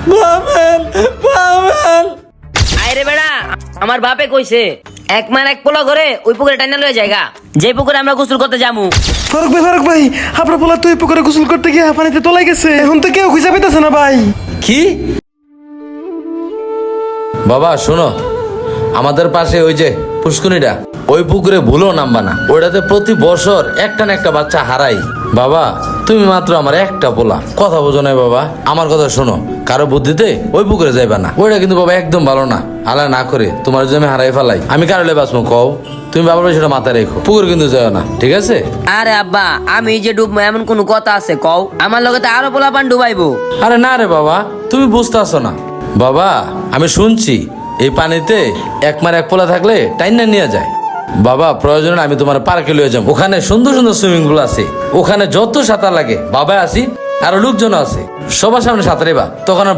বামেন বামেন। আইরে বেড়া, আমার বাপে কইছে এক মান এক পোলা করে ওই পুকুরে টাইনা লয়ে জায়গা, যে পুকুরে আমরা গোসল করতে যামু। ফারুক ভাই আপনার পোলা তুই পুকুরে গোসল করতে গিয়ে পানিতে তলাই গেছে, এখন তো কেউ খুঁজে পেতেছে না ভাই। কি বাবা শোনো, আমাদের পাশে ওই যে পুষ্কুনিটা, ওই পুকুরে ভুলো নামবা না। ওইটাতে প্রতি বছর একটা না একটা বাচ্চা হারাই। বাবা তুমি মাত্র আমার একটা পোলা, কথা বোঝো না বাবা, আমার কথা শোনো। কারো বুদ্ধিতে ওই পুকুরে যাইবা না, ওইটা কিন্তু বাবা একদম ভালো না। আলা না করে তোমার যদি আমি হারাই ফেলাই, আমি কারো বাঁচবো কও? তুমি বাবার সেটা মাথায় রেখো, পুকুর কিন্তু যাও না, ঠিক আছে? আরে আব্বা, আমি যে ডুববো এমন কোন কথা আছে কও? আমার লগে তো আরো পোলা পান ডুবাইবো। আরে না রে বাবা, তুমি বুঝতে আসো না। বাবা আমি শুনছি এই পানিতে এক মার এক পোলা থাকলে টাইনা নিয়ে যায়। বাবা প্রয়োজনে আমি তোমার পার্কে লয়ে যাবো, ওখানে সুন্দর সুন্দর সুইমিং পুল আছে, ওখানে যত সাঁতার লাগে বাবা আসি আর লোকজন আছে, সবার সামনে সাঁতারিবা, তখন আর